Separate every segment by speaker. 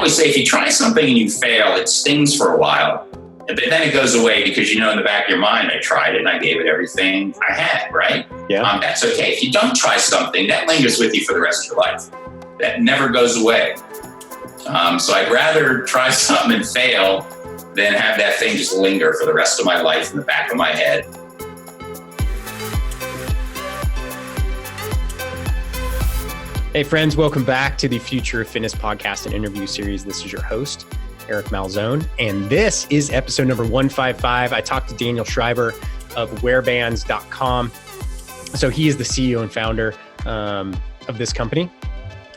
Speaker 1: always say, if you try something and you fail, it stings for a while, but then it goes away because you know in the back of your mind, I tried it and I gave it everything I had, right?
Speaker 2: Yeah.
Speaker 1: That's okay. If you don't try something, that lingers with you for the rest of your life. That never goes away. So I'd rather try something and fail than have that thing just linger for the rest of my life in the back of my head.
Speaker 2: Hey friends, welcome back to the Future of Fitness podcast and interview series. This is your host, Eric Malzone, and this is episode number 155. I talked to Daniel Schreiber of WearBands.com. So he is the CEO and founder of this company,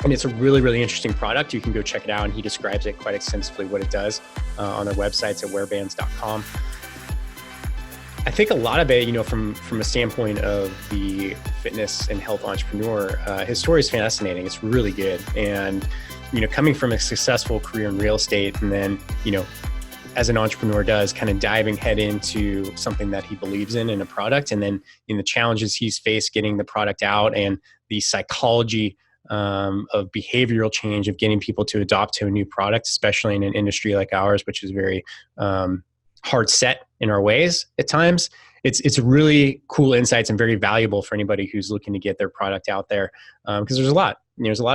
Speaker 2: and it's a really, really interesting product. You can go check it out, and he describes it quite extensively what it does on their websites at WearBands.com. I think a lot of it, from a standpoint of the fitness and health entrepreneur, his story is fascinating. It's really good. And, coming from a successful career in real estate and then, as an entrepreneur does, kind of diving head into something that he believes in a product. And then the challenges he's faced getting the product out and the psychology of behavioral change of getting people to adopt to a new product, especially in an industry like ours, which is very hard set in our ways at times. It's really cool insights and very valuable for anybody who's looking to get their product out there. Because there's a lot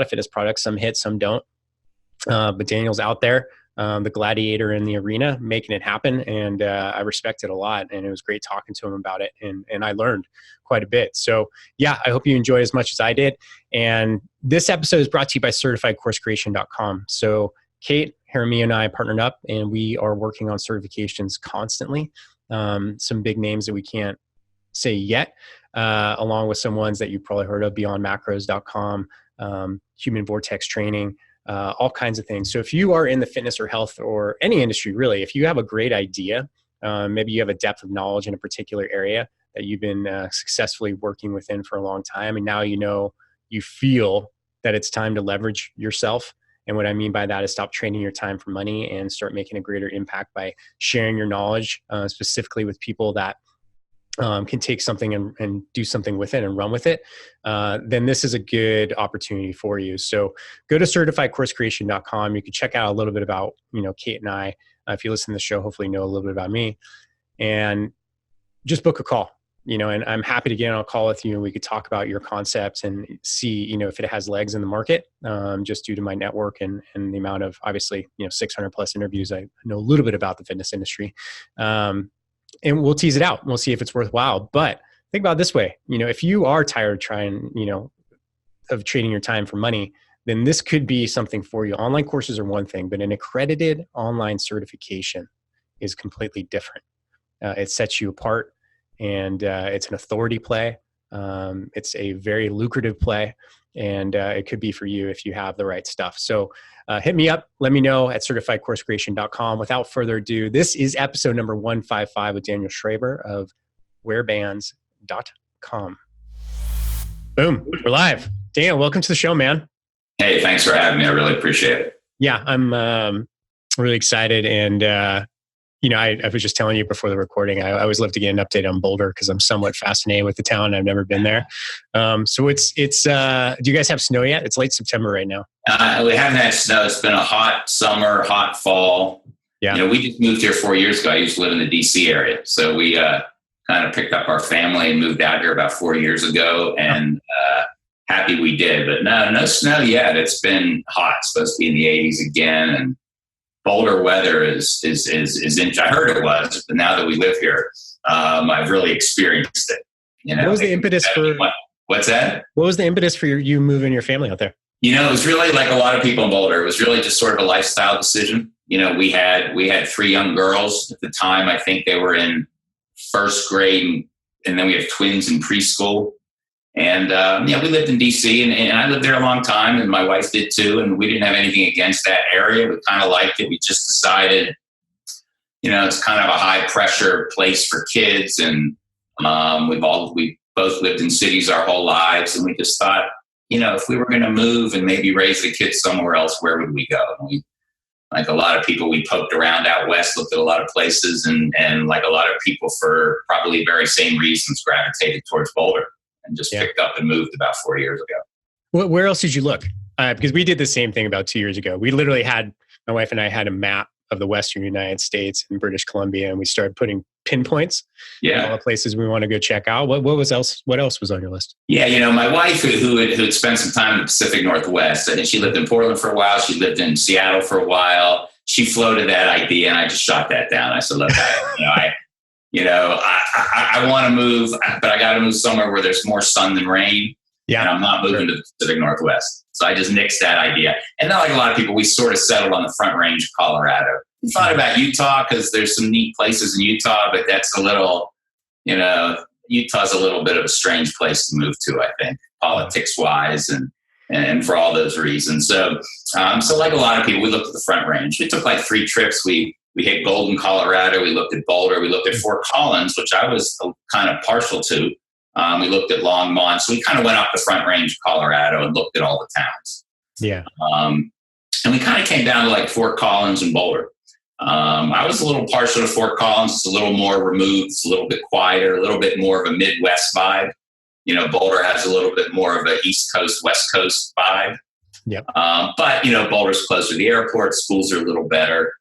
Speaker 2: of fitness products, some hit, some don't. But Daniel's out there, the gladiator in the arena, making it happen. And I respect it a lot. And it was great talking to him about it. And I learned quite a bit. So yeah, I hope you enjoy as much as I did. And this episode is brought to you by CertifiedCourseCreation.com. So Kate, Jeremy, and I partnered up, and we are working on certifications constantly. Some big names that we can't say yet, along with some ones that you've probably heard of, BeyondMacros.com, Human Vortex Training, all kinds of things. So if you are in the fitness or health or any industry, really, if you have a great idea, maybe you have a depth of knowledge in a particular area that you've been successfully working within for a long time, and now you feel that it's time to leverage yourself. And what I mean by that is stop trading your time for money and start making a greater impact by sharing your knowledge, specifically with people that can take something and do something with it and run with it. Then this is a good opportunity for you. So go to CertifiedCourseCreation.com. You can check out a little bit about, Kate and I. If you listen to the show, hopefully you know a little bit about me. And just book a call. And I'm happy to get on a call with you and we could talk about your concepts and see, if it has legs in the market, just due to my network and the amount of, obviously, 600 plus interviews. I know a little bit about the fitness industry, and we'll tease it out. We'll see if it's worthwhile. But think about it this way, if you are tired of trying, of trading your time for money, then this could be something for you. Online courses are one thing, but an accredited online certification is completely different. It sets you apart. And it's an authority play. It's a very lucrative play, and it could be for you if you have the right stuff. So hit me up. Let me know at CertifiedCourseCreation.com. Without further ado, this is episode number 155 with Daniel Schreiber of WearBands.com. Boom, we're live. Daniel, welcome to the show, man.
Speaker 1: Hey, thanks for having me. I really appreciate it.
Speaker 2: Yeah, I'm really excited. And I was just telling you before the recording, I always love to get an update on Boulder because I'm somewhat fascinated with the town. I've never been there. So it's do you guys have snow yet? It's late September right now.
Speaker 1: We haven't had snow. It's been a hot summer, hot fall.
Speaker 2: Yeah.
Speaker 1: We just moved here 4 years ago. I used to live in the DC area. So we kind of picked up our family and moved out here about 4 years ago, and happy we did. But no snow yet. It's been hot. It's supposed to be in the 80s again. And Boulder weather is I heard it was, but now that we live here, I've really experienced it.
Speaker 2: What was the impetus for?
Speaker 1: What's that?
Speaker 2: What was the impetus for you moving your family out there?
Speaker 1: It was really like a lot of people in Boulder. It was really just sort of a lifestyle decision. We had 3 young girls at the time. I think they were in first grade, and then we have twins in preschool. And we lived in DC, and I lived there a long time, and my wife did too. And we didn't have anything against that area. We kind of liked it. We just decided, it's kind of a high pressure place for kids, and we both lived in cities our whole lives, and we just thought, if we were going to move and maybe raise the kids somewhere else, where would we go? And we, like a lot of people, we poked around out west, looked at a lot of places, and like a lot of people, for probably very same reasons, gravitated towards Boulder. And just picked up and moved about 4 years ago.
Speaker 2: Where else did you look? Because we did the same thing about 2 years ago. We literally had, my wife and I had a map of the Western United States and British Columbia, and we started putting pinpoints in all the places we want to go check out. What else was on your list?
Speaker 1: Yeah, my wife who had spent some time in the Pacific Northwest, I think she lived in Portland for a while. She lived in Seattle for a while. She floated that idea, and I just shot that down. I said, look, I want to move, but I got to move somewhere where there's more sun than rain. Yeah, and I'm not moving to the Pacific Northwest. So I just nixed that idea. And not like a lot of people, we sort of settled on the Front Range of Colorado. We thought about Utah because there's some neat places in Utah, but that's a little, Utah's a little bit of a strange place to move to, I think, politics-wise and for all those reasons. So like a lot of people, we looked at the Front Range. We took like 3 trips. We hit Golden, Colorado. We looked at Boulder. We looked at Fort Collins, which I was kind of partial to. We looked at Longmont. So we kind of went up the Front Range of Colorado and looked at all the towns.
Speaker 2: Yeah.
Speaker 1: And we kind of came down to like Fort Collins and Boulder. I was a little partial to Fort Collins. It's a little more removed. It's a little bit quieter, a little bit more of a Midwest vibe. Boulder has a little bit more of a East Coast, West Coast vibe.
Speaker 2: Yep.
Speaker 1: But Boulder's closer to the airport. Schools are a little better,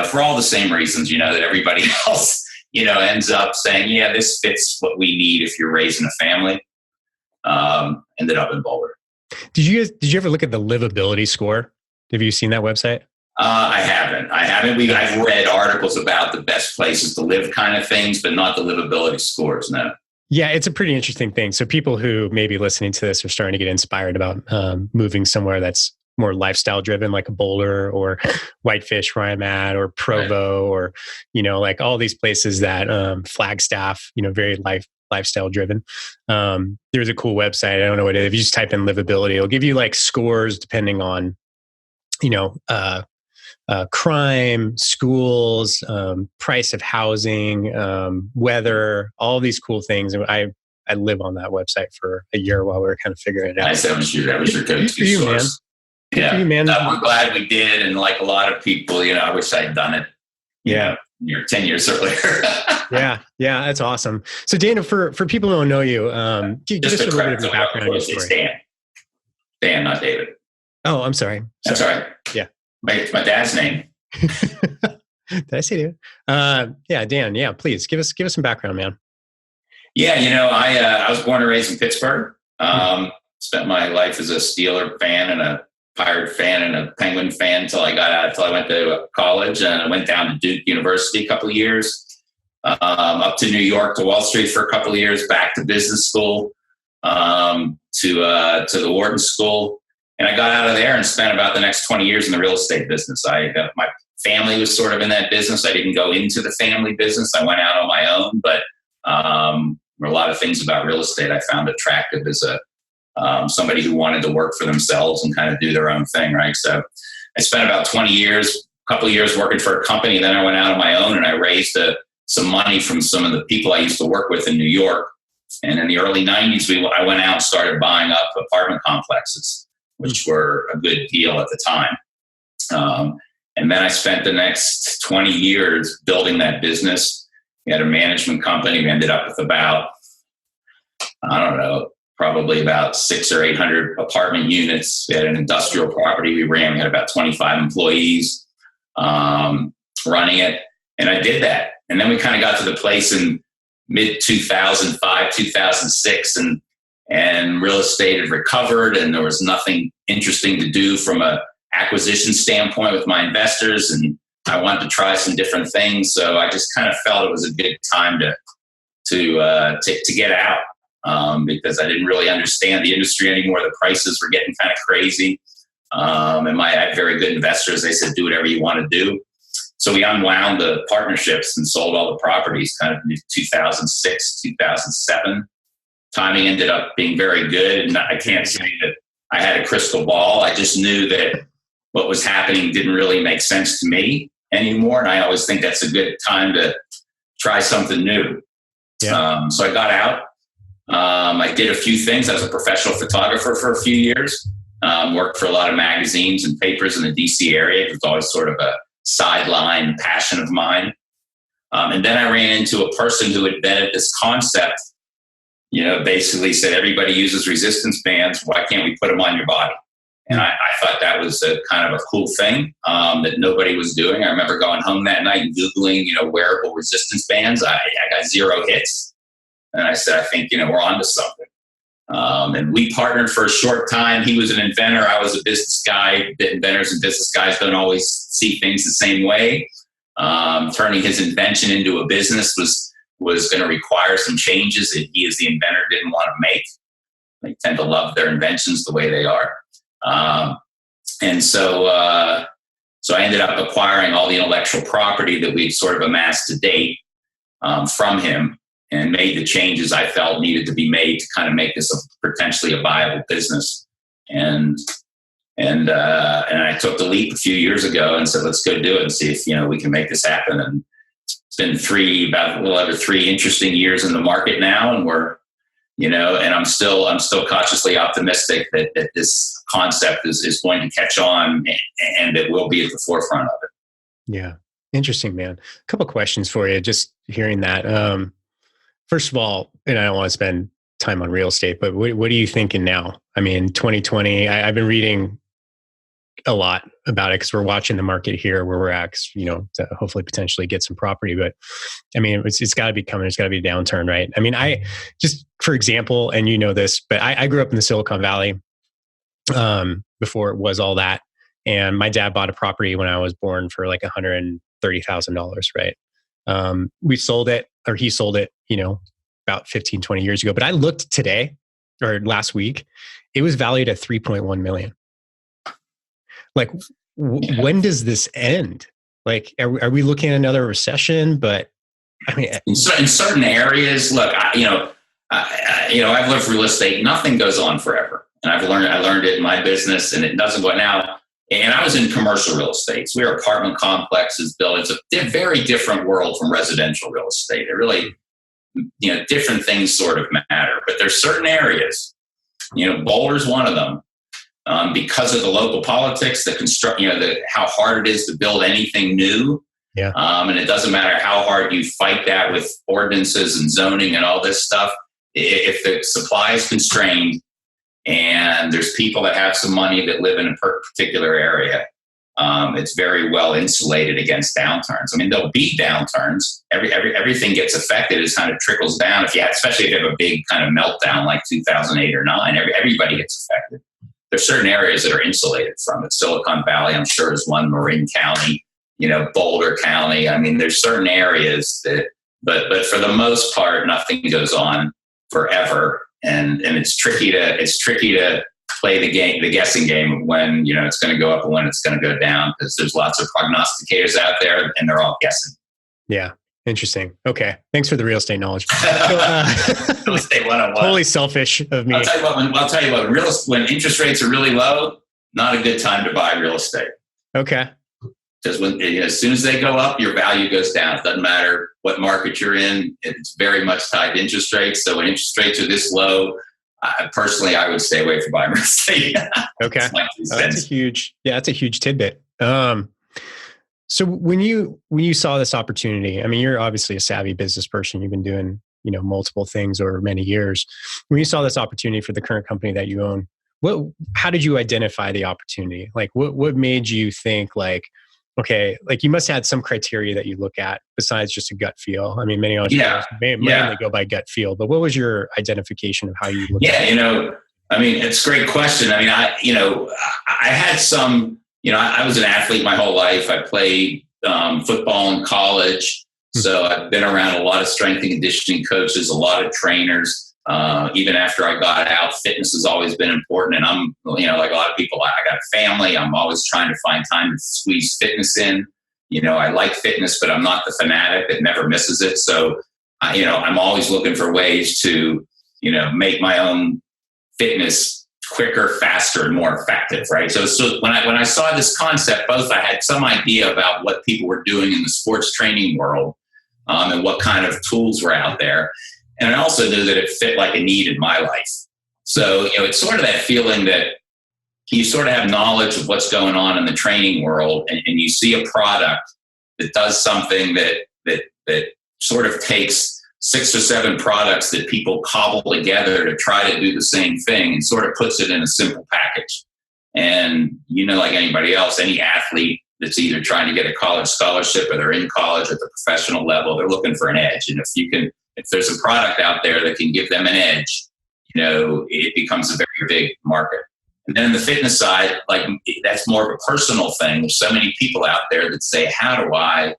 Speaker 1: for all the same reasons, that everybody else, ends up saying, yeah, this fits what we need if you're raising a family. Ended up in Boulder.
Speaker 2: Did you ever look at the livability score? Have you seen that website?
Speaker 1: I haven't. I've read articles about the best places to live kind of things, but not the livability scores, no.
Speaker 2: Yeah, it's a pretty interesting thing. So people who may be listening to this are starting to get inspired about moving somewhere that's more lifestyle driven, like a Boulder or Whitefish where I'm at, or Provo, or, like all these places that Flagstaff, very lifestyle driven. There's a cool website. I don't know what it is. If you just type in livability, it'll give you like scores depending on, crime, schools, price of housing, weather, all these cool things. And I live on that website for a year while we were kind of figuring it out.
Speaker 1: Nice. That was your go-to source. Yeah,
Speaker 2: you, man.
Speaker 1: I'm glad we did. And like a lot of people, I wish I'd done it. 10 years earlier. Yeah,
Speaker 2: that's awesome. So Dana, for people who don't know you, give us a little bit of the background on your story.
Speaker 1: It's Dan, not David.
Speaker 2: Oh, I'm sorry.
Speaker 1: That's all right.
Speaker 2: Yeah.
Speaker 1: It's my dad's name.
Speaker 2: Did I say David? Yeah, Dan. Yeah, please give us some background, man.
Speaker 1: Yeah, I was born and raised in Pittsburgh. Spent my life as a Steeler fan and a Pirate fan and a Penguin fan until I went to college, and I went down to Duke University a couple of years, up to New York to Wall Street for a couple of years, back to business school, to the Wharton School. And I got out of there and spent about the next 20 years in the real estate business. My family was sort of in that business. I didn't go into the family business. I went out on my own, but there were a lot of things about real estate I found attractive as somebody who wanted to work for themselves and kind of do their own thing, right? So I spent about 20 years, a couple of years working for a company. Then I went out on my own and I raised some money from some of the people I used to work with in New York. And in the early 90s, I went out and started buying up apartment complexes, which were a good deal at the time. And then I spent the next 20 years building that business. We had a management company. We ended up with about, probably about 600 or 800 apartment units. We had an industrial property we ran. We had about 25 employees running it. And I did that. And then we kind of got to the place in mid-2005, 2006, and real estate had recovered, and there was nothing interesting to do from a acquisition standpoint with my investors, and I wanted to try some different things. So I just kind of felt it was a good time to get out, because I didn't really understand the industry anymore. The prices were getting kind of crazy, and I had very good investors. They said, "Do whatever you want to do." So we unwound the partnerships and sold all the properties kind of in 2006, 2007. Timing ended up being very good. And I can't say that I had a crystal ball. I just knew that what was happening didn't really make sense to me anymore. And I always think that's a good time to try something new. Yeah. So I got out. I did a few things. I was a professional photographer for a few years. Worked for a lot of magazines and papers in the DC area. It was always sort of a sideline passion of mine. And then I ran into a person who invented this concept, basically said, everybody uses resistance bands. Why can't we put them on your body? And I thought that was a kind of a cool thing that nobody was doing. I remember going home that night and Googling, wearable resistance bands. I got 0 hits. And I said, I think, we're onto something. And we partnered for a short time. He was an inventor. I was a business guy. The inventors and business guys don't always see things the same way. Turning his invention into a business was going to require some changes that he, as the inventor, didn't want to make. They tend to love their inventions the way they are. And so I ended up acquiring all the intellectual property that we'd sort of amassed to date from him, and made the changes I felt needed to be made to kind of make this potentially a viable business. And I took the leap a few years ago and said, let's go do it and see if, we can make this happen. And it's been about a little over 3 interesting years in the market now. And we're, and I'm still cautiously optimistic that this concept is going to catch on and it will be at the forefront of it.
Speaker 2: Yeah. Interesting, man. A couple of questions for you, just hearing that. First of all, and I don't want to spend time on real estate, but what are you thinking now? I mean, 2020, I've been reading a lot about it because we're watching the market here where we're at, to hopefully potentially get some property. But I mean, it's got to be coming. There's got to be a downturn, right? I mean, I just, for example, and this, but I grew up in the Silicon Valley before it was all that. And my dad bought a property when I was born for like $130,000, right? We sold it, or he sold it, about 15, 20 years ago. But I looked today or last week, it was valued at 3.1 million. Like, when does this end? Like, are we looking at another recession? But I mean,
Speaker 1: in certain areas, look, I've lived real estate. Nothing goes on forever. And I learned it in my business, and it doesn't go now. And I was in commercial real estate. So we were apartment complexes, buildings. It's a very different world from residential real estate. It really, different things sort of matter. But there's certain areas, Boulder's one of them, because of the local politics, how hard it is to build anything new.
Speaker 2: Yeah.
Speaker 1: And it doesn't matter how hard you fight that with ordinances and zoning and all this stuff. If the supply is constrained and there's people that have some money that live in a particular area, it's very well insulated against downturns. I mean, there'll be downturns. Everything gets affected. It kind of trickles down. Especially if you have a big kind of meltdown like 2008 or 9, everybody gets affected. There's certain areas that are insulated from it. Silicon Valley, I'm sure, is one. Marin County, Boulder County. I mean, there's certain areas that, but for the most part, nothing goes on forever, and it's tricky to play the guessing game of when it's going to go up and when it's going to go down, because there's lots of prognosticators out there and they're all guessing.
Speaker 2: Yeah. Interesting. Okay. Thanks for the real estate knowledge.
Speaker 1: Real estate 101.
Speaker 2: Totally selfish of me.
Speaker 1: I'll tell you what, when interest rates are really low, not a good time to buy real estate.
Speaker 2: Okay.
Speaker 1: Because as soon as they go up, your value goes down. It doesn't matter what market you're in. It's very much tied to interest rates. So when interest rates are this low, personally, I would stay away from buying real estate.
Speaker 2: Okay. That's a huge tidbit. So when you saw this opportunity, I mean, you're obviously a savvy business person. You've been doing, multiple things over many years. When you saw this opportunity for the current company that you own, how did you identify the opportunity? Like, what made you think like, okay, like you must have had some criteria that you look at besides just a gut feel. I mean, many entrepreneurs mainly go by gut feel, but what was your identification of how you look at it?
Speaker 1: I mean, it's a great question. I mean, I had some, I was an athlete my whole life. I played football in college. So I've been around a lot of strength and conditioning coaches, a lot of trainers. Even after I got out, fitness has always been important. And I'm, like a lot of people, I got a family. I'm always trying to find time to squeeze fitness in. I like fitness, but I'm not the fanatic that never misses it. So, I'm always looking for ways to, make my own fitness quicker, faster, and more effective, right? So when I saw this concept, I had some idea about what people were doing in the sports training world, and what kind of tools were out there. And I also knew that it fit like a need in my life. So, it's sort of that feeling that you sort of have knowledge of what's going on in the training world, and you see a product that does something that sort of takes 6 or 7 products that people cobble together to try to do the same thing and sort of puts it in a simple package. And, like anybody else, any athlete that's either trying to get a college scholarship or they're in college at the professional level, they're looking for an edge. And if there's a product out there that can give them an edge, it becomes a very big market. And then the fitness side, like that's more of a personal thing. There's so many people out there that say, how do I,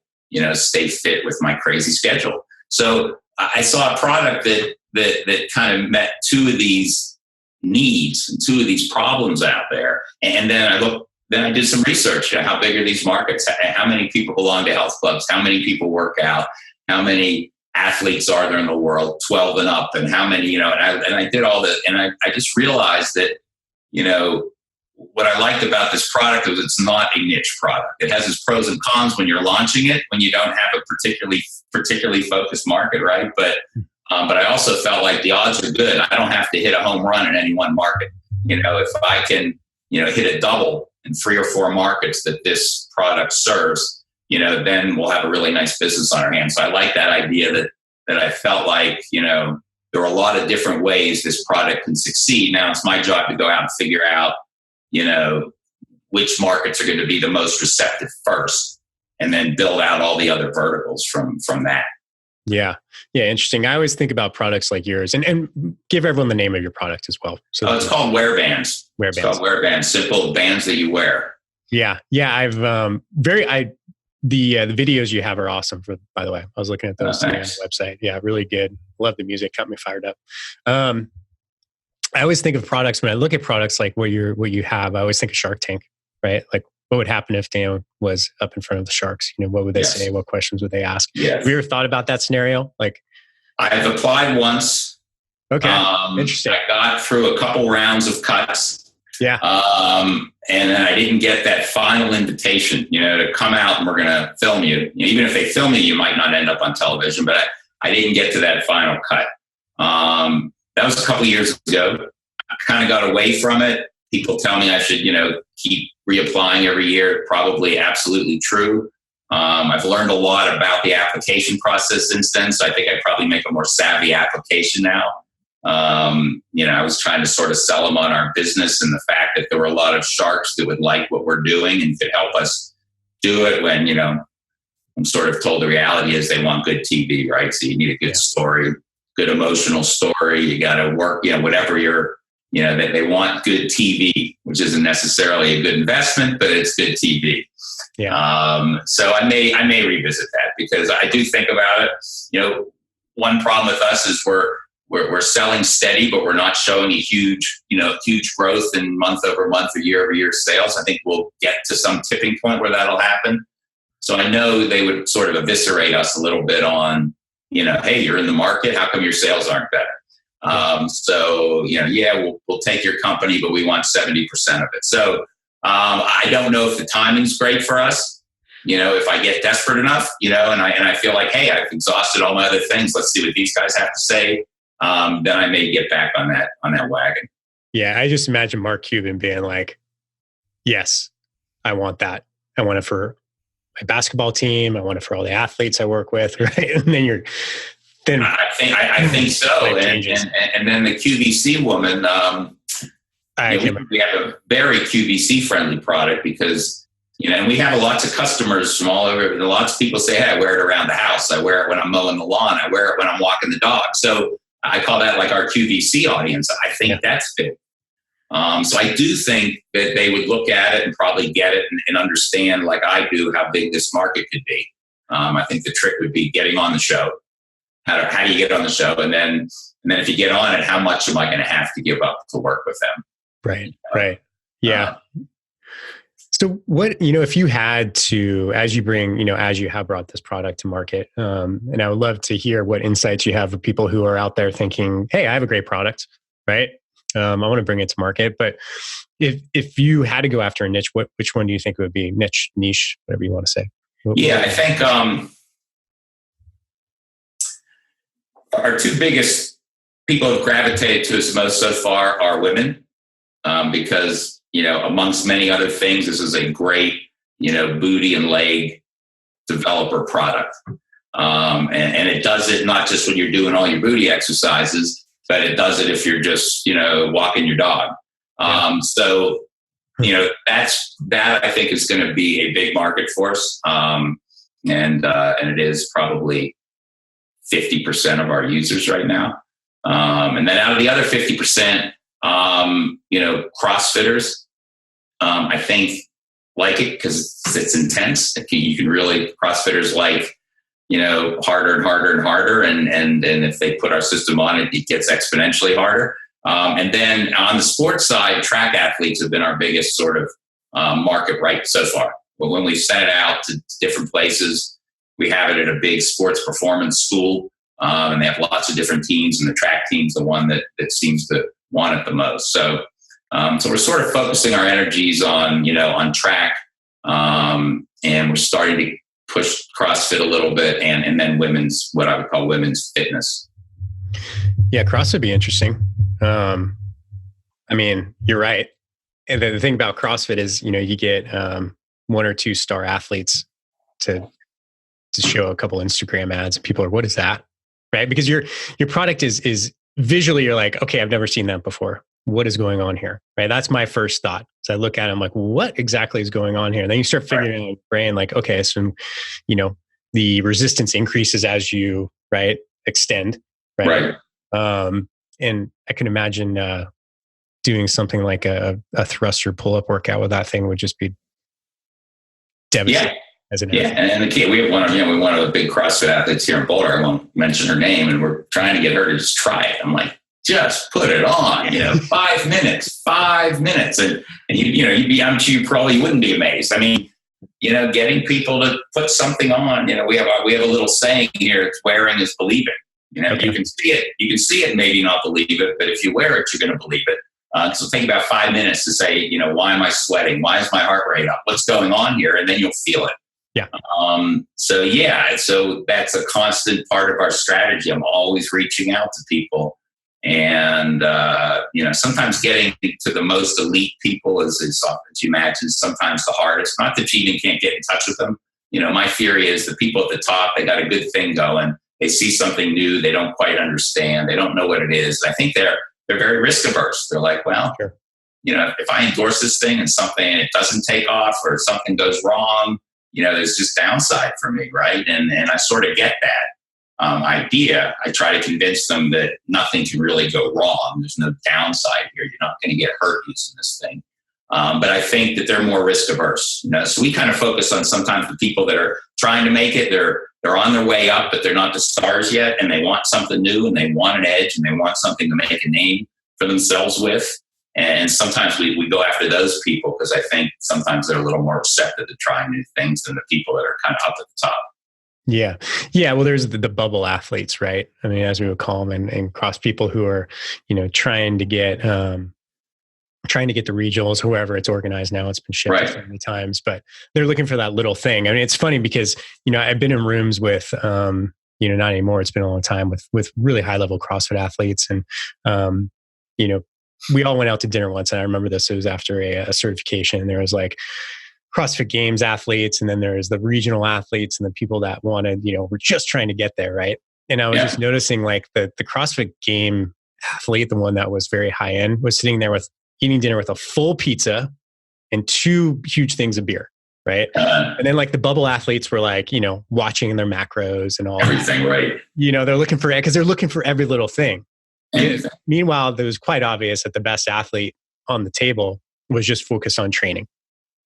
Speaker 1: stay fit with my crazy schedule? So I saw a product that kind of met two of these needs and two of these problems out there. And then I did some research. How big are these markets? How many people belong to health clubs? How many people work out? How many athletes are there in the world, 12 and up? And how many, and I did all that. And I just realized that, what I liked about this product was it's not a niche product. It has its pros and cons when you're launching it, when you don't have a particularly focused market, right? But I also felt like the odds are good. I don't have to hit a home run in any one market. If I can, hit a double in 3 or 4 markets that this product serves, then we'll have a really nice business on our hands. So I like that idea that I felt like, there are a lot of different ways this product can succeed. Now it's my job to go out and figure out, which markets are going to be the most receptive first, and then build out all the other verticals from that.
Speaker 2: Yeah. Yeah. Interesting. I always think about products like yours, and give everyone the name of your product as well. So
Speaker 1: it's called WearBands.
Speaker 2: WearBands.
Speaker 1: It's called WearBands, simple bands that you wear.
Speaker 2: Yeah. Yeah. I've, the videos you have are awesome by the way. I was looking at those on the website. Yeah. Really good. Love the music. Got me fired up. I always think of products when I look at products like what you have, I always think of Shark Tank, right? Like what would happen if Dan was up in front of the sharks? What would they say? What questions would they ask?
Speaker 1: Yes.
Speaker 2: Have you ever thought about that scenario? Like,
Speaker 1: I've applied once.
Speaker 2: Okay. Interesting.
Speaker 1: I got through a couple rounds of cuts.
Speaker 2: Yeah.
Speaker 1: And then I didn't get that final invitation, to come out and we're going to film you. Even if they film you might not end up on television, but I didn't get to that final cut. That was a couple years ago. I kind of got away from it. People tell me I should, keep reapplying every year. Probably absolutely true. I've learned a lot about the application process since then. So I think I probably make a more savvy application now. I was trying to sort of sell them on our business and the fact that there were a lot of sharks that would like what we're doing and could help us do it when, I'm sort of told the reality is they want good TV, right? So you need a good story, good emotional story. You got to work, whatever they want good TV, which isn't necessarily a good investment, but it's good TV.
Speaker 2: Yeah.
Speaker 1: So I may revisit that because I do think about it. One problem with us is we're selling steady, but we're not showing a huge growth in month over month or year over year sales. I think we'll get to some tipping point where that'll happen. So I know they would sort of eviscerate us a little bit on, hey, you're in the market. How come your sales aren't better? We'll take your company, but we want 70% of it. So I don't know if the timing's great for us. If I get desperate enough, and I feel like, hey, I've exhausted all my other things. Let's see what these guys have to say. Then I may get back on that wagon.
Speaker 2: Yeah, I just imagine Mark Cuban being like, "Yes, I want that. I want it for my basketball team. I want it for all the athletes I work with." Right, and then
Speaker 1: I think so. And then the QVC woman, we have a very QVC friendly product because, and we have lots of customers from all over. Lots of people say, hey, I wear it around the house. I wear it when I'm mowing the lawn. I wear it when I'm walking the dog. So I call that like our QVC audience. I think that's big. So I do think that they would look at it and probably get it and understand, like I do, how big this market could be. I think the trick would be getting on the show. How do you get on the show? And then if you get on it, how much am I going to have to give up to work with them?
Speaker 2: Right. Yeah. So what, if you had to, as you have brought this product to market, and I would love to hear what insights you have for people who are out there thinking, hey, I have a great product, right? I want to bring it to market. But if you had to go after a niche, which one do you think it would be? Niche, whatever you want to say.
Speaker 1: I think our two biggest people who have gravitated to us most so far are women, because, amongst many other things, this is a great, booty and leg developer product. And it does it not just when you're doing all your booty exercises, but it does it if you're just, walking your dog. So that I think is going to be a big market for us. And it is probably 50% of our users right now. And then out of the other 50%, CrossFitters, I think like it because it's intense. You can really, CrossFitters like, harder and harder and harder. And if they put our system on it, it gets exponentially harder. And then on the sports side, track athletes have been our biggest sort of market right so far. But when we sent it out to different places, we have it at a big sports performance school. And they have lots of different teams, and the track team's the one that seems to want it the most. So we're sort of focusing our energies on track, and we're starting to push CrossFit a little bit, and then what I would call women's fitness.
Speaker 2: Yeah, CrossFit would be interesting. You're right. And the thing about CrossFit is, you get 1 or 2 star athletes to show a couple Instagram ads. People are, what is that? Right? Because your product is visually, you're like, okay, I've never seen that before. What is going on here? Right? That's my first thought. So I look at it, I'm like, what exactly is going on here? And then you start figuring out in your brain, like, okay, so, the resistance increases as you, extend. Right. And I can imagine doing something like a thruster pull-up workout with that thing would just be devastating.
Speaker 1: Yeah. And the kid, we have one of the big CrossFit athletes here in Boulder. I won't mention her name, and we're trying to get her to just try it. I'm like, just put it on, 5 minutes, and I'm sure you probably wouldn't be amazed. I mean, getting people to put something on. We have a little saying here: it's wearing is believing. Okay. You can see it, maybe not believe it, but if you wear it, you're going to believe it. So take about 5 minutes to say, why am I sweating? Why is my heart rate up? What's going on here? And then you'll feel it.
Speaker 2: Yeah.
Speaker 1: So that's a constant part of our strategy. I'm always reaching out to people, and sometimes getting to the most elite people is often, as you imagine, sometimes the hardest. Not that you even can't get in touch with them. My theory is the people at the top, they got a good thing going. They see something new, they don't quite understand, they don't know what it is. I think they're very risk averse. They're like, well, sure. If I endorse this thing and it doesn't take off or something goes wrong, there's just downside for me, right? And I sort of get that idea. I try to convince them that nothing can really go wrong. There's no downside here. You're not going to get hurt using this thing. But I think that they're more risk averse. So we kind of focus on sometimes the people that are trying to make it. They're on their way up, but they're not the stars yet, and they want something new, and they want an edge, and they want something to make a name for themselves with. And sometimes we go after those people because I think sometimes they're a little more receptive to trying new things than the people that are kind of up at the top.
Speaker 2: Yeah. Yeah. Well, there's the bubble athletes, right? I mean, as we would call them, and cross people who are, trying to get the regionals, whoever it's organized now. It's been shifted so many times, but they're looking for that little thing. I mean, it's funny because, I've been in rooms with, not anymore. It's been a long time with really high level CrossFit athletes. And, we all went out to dinner once, and I remember this. It was after a certification, and there was like CrossFit Games athletes, and then there's the regional athletes, and the people that wanted, were just trying to get there, right? And I was just noticing like the CrossFit Game athlete, the one that was very high end, was sitting there eating dinner with a full pizza and 2 huge things of beer, right? And then like the bubble athletes were like, watching their macros and all
Speaker 1: everything, right?
Speaker 2: They're looking for every little thing. Meanwhile, it was quite obvious that the best athlete on the table was just focused on training.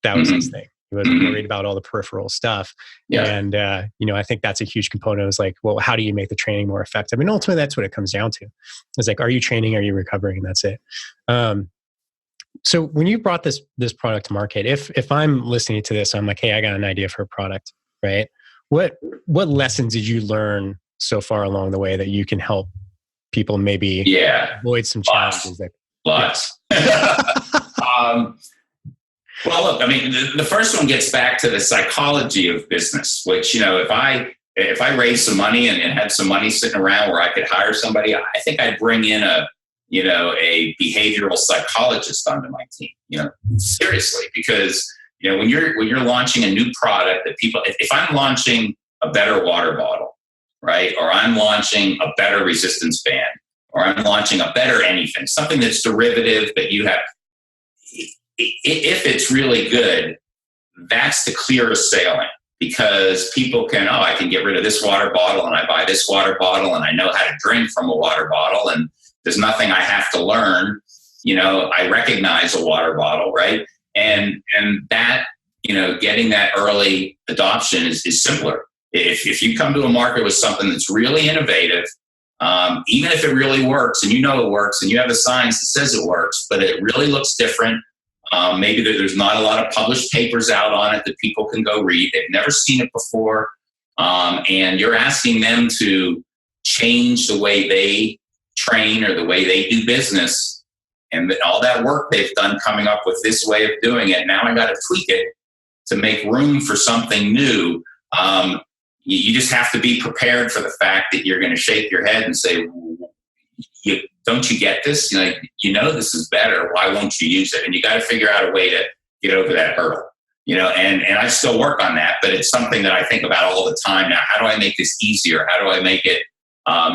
Speaker 2: That was his thing. He wasn't worried about all the peripheral stuff. Yeah. And, I think that's a huge component. It's like, well, how do you make the training more effective? And ultimately, that's what it comes down to. It's like, are you training? Are you recovering? And that's it. So when you brought this product to market, if I'm listening to this, I'm like, hey, I got an idea for a product, right? What lessons did you learn so far along the way that you can help people maybe avoid some challenges?
Speaker 1: Lots. Well, look, I mean, the first one gets back to the psychology of business, which, if I raised some money and had some money sitting around where I could hire somebody, I think I'd bring in a behavioral psychologist onto my team, seriously, because, when you're launching a new product that people, if I'm launching a better water bottle, right, or I'm launching a better resistance band, or I'm launching a better anything, something that's derivative that you have, if it's really good, that's the clearest sailing, because people can, I can get rid of this water bottle and I buy this water bottle and I know how to drink from a water bottle and there's nothing I have to learn. I recognize a water bottle, right? And that, getting that early adoption is simpler. If you come to a market with something that's really innovative, even if it really works and it works and you have the science that says it works, but it really looks different. Maybe there's not a lot of published papers out on it that people can go read. They've never seen it before. And you're asking them to change the way they train or the way they do business. And all that work they've done coming up with this way of doing it, now I got to tweak it to make room for something new. You just have to be prepared for the fact that you're going to shake your head and say, don't you get this? This is better. Why won't you use it? And you got to figure out a way to get over that hurdle, and I still work on that, but it's something that I think about all the time now. How do I make this easier? How do I make it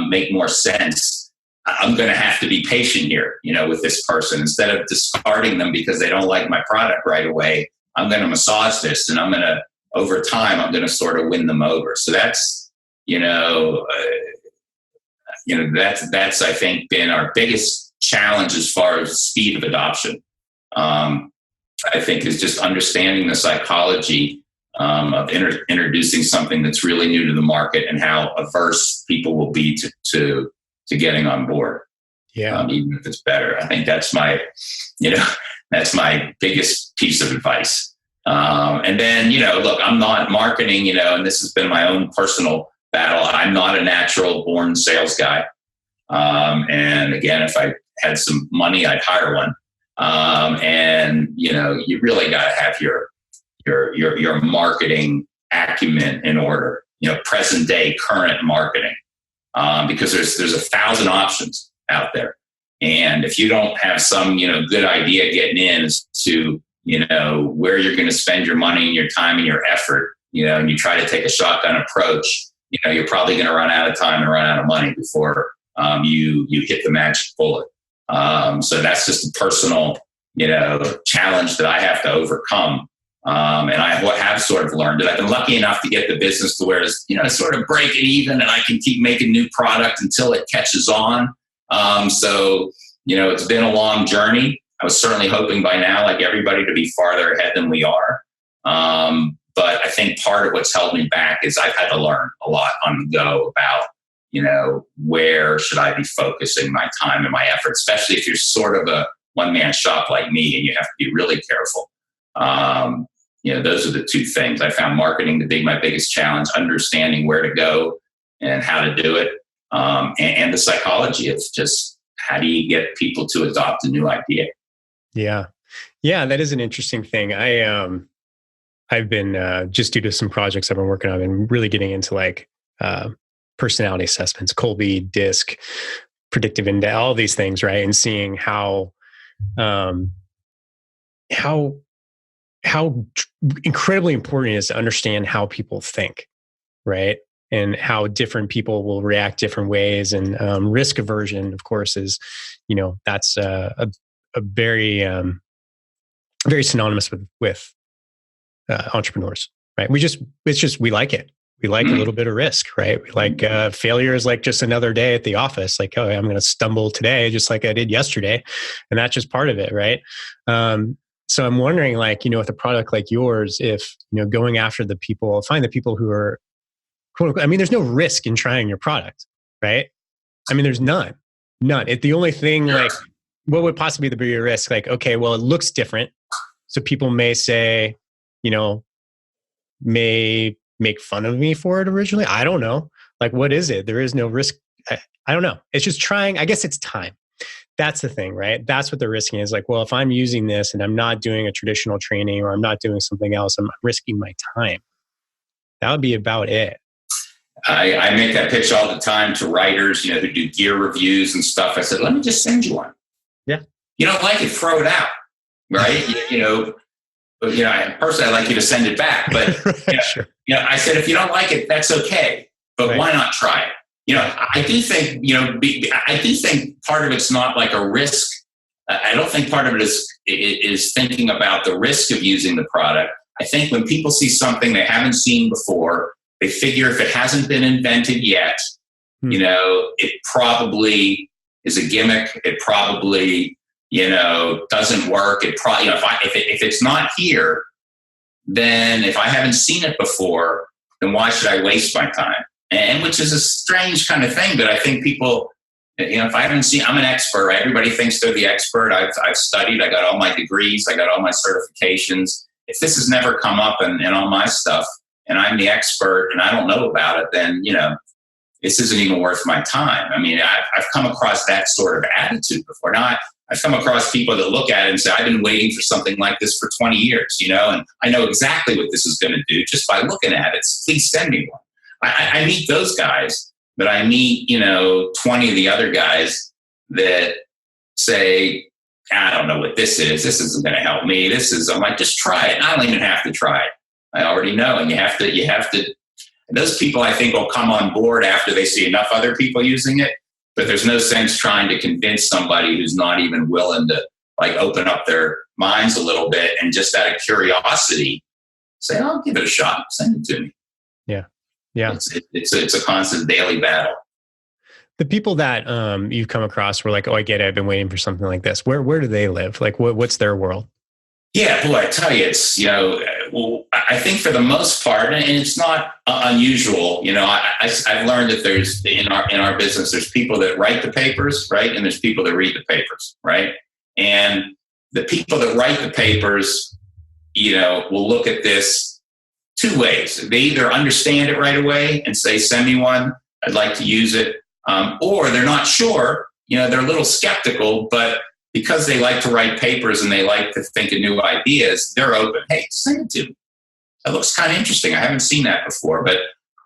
Speaker 1: make more sense? I'm going to have to be patient here, with this person. Instead of discarding them because they don't like my product right away, I'm going to massage this and over time, I'm going to sort of win them over. So that's, that's, I think, been our biggest challenge as far as speed of adoption. I think is just understanding the psychology of introducing something that's really new to the market and how averse people will be to getting on board. Yeah. Even if it's better. I think that's my biggest piece of advice. And then, look, I'm not marketing, and this has been my own personal battle. I'm not a natural born sales guy. And again, if I had some money, I'd hire one. And you really got to have your marketing acumen in order, present day, current marketing. Because there's 1,000 options out there. And if you don't have some, good idea getting in as to, where you're going to spend your money and your time and your effort, and you try to take a shotgun approach, you're probably going to run out of time and run out of money before you hit the magic bullet. So that's just a personal, challenge that I have to overcome. And I have sort of learned it. I've been lucky enough to get the business to where it's, sort of break it even and I can keep making new product until it catches on. So, it's been a long journey. I was certainly hoping by now, like everybody, to be farther ahead than we are. But I think part of what's held me back is I've had to learn a lot on the go about, where should I be focusing my time and my effort, especially if you're sort of a one-man shop like me and you have to be really careful. Those are the two things. I found marketing to be my biggest challenge, understanding where to go and how to do it, and the psychology of just how do you get people to adopt a new idea? Yeah.
Speaker 2: Yeah, that is an interesting thing. I've been, just due to some projects I've been working on, I've been really getting into like personality assessments, Colby, DISC, predictive index, all these things, right? And seeing how incredibly important it is to understand how people think, right? And how different people will react different ways. And risk aversion, of course, is, that's a very, very synonymous with entrepreneurs, right? We like it. We like a little bit of risk, right? We like failure is like just another day at the office. Like, oh, I'm going to stumble today, just like I did yesterday. And that's just part of it, right? So I'm wondering, like, with a product like yours, if, going after the people, find the people who are, quote unquote, there's no risk in trying your product, right? There's none. The only thing, like, what would possibly be your risk? Like, okay, well, it looks different. So people may say, may make fun of me for it originally. I don't know. Like, what is it? There is no risk. I don't know. It's just trying. I guess it's time. That's the thing, right? That's what they're risking is like, well, if I'm using this and I'm not doing a traditional training or I'm not doing something else, I'm risking my time. That would be about it.
Speaker 1: I make that pitch all the time to writers, who do gear reviews and stuff. I said, let me just send you one.
Speaker 2: Yeah.
Speaker 1: You don't like it, throw it out. Right. Personally, I'd like you to send it back, but
Speaker 2: sure.
Speaker 1: I said, if you don't like it, that's okay, but why not try it? I do think, I do think part of it's not like a risk I don't think part of it is thinking about the risk of using the product. I think when people see something they haven't seen before, they figure if it hasn't been invented yet, it probably is a gimmick. It probably, doesn't work. It probably, if it's not here, then if I haven't seen it before, then why should I waste my time? And which is a strange kind of thing, but I think people, if I haven't seen, I'm an expert, right? Everybody thinks they're the expert. I've studied, I got all my degrees, I got all my certifications. If this has never come up in all my stuff and I'm the expert and I don't know about it, then, this isn't even worth my time. I mean, I've come across that sort of attitude before. Now, I've come across people that look at it and say, I've been waiting for something like this for 20 years, and I know exactly what this is going to do just by looking at it. Please send me one. I meet those guys, but I meet, 20 of the other guys that say, I don't know what this is. This isn't going to help me. I'm like, just try it. I don't even have to try it. I already know. And you have to, and those people I think will come on board after they see enough other people using it, but there's no sense trying to convince somebody who's not even willing to open up their minds a little bit and just out of curiosity say, I'll give it a shot. Send it to me.
Speaker 2: Yeah. Yeah.
Speaker 1: It's a constant daily battle.
Speaker 2: The people that you've come across were like, oh, I get it. I've been waiting for something like this. Where do they live? What's their world? Yeah,
Speaker 1: boy, I tell you, it's, I think for the most part, and it's not unusual, I've learned that there's, in our business, there's people that write the papers, right? And there's people that read the papers, right? And the people that write the papers, will look at this two ways. They either understand it right away and say, send me one, I'd like to use it. Or they're not sure, they're a little skeptical, but because they like to write papers and they like to think of new ideas, they're open. Hey, send it to me. That looks kind of interesting. I haven't seen that before, but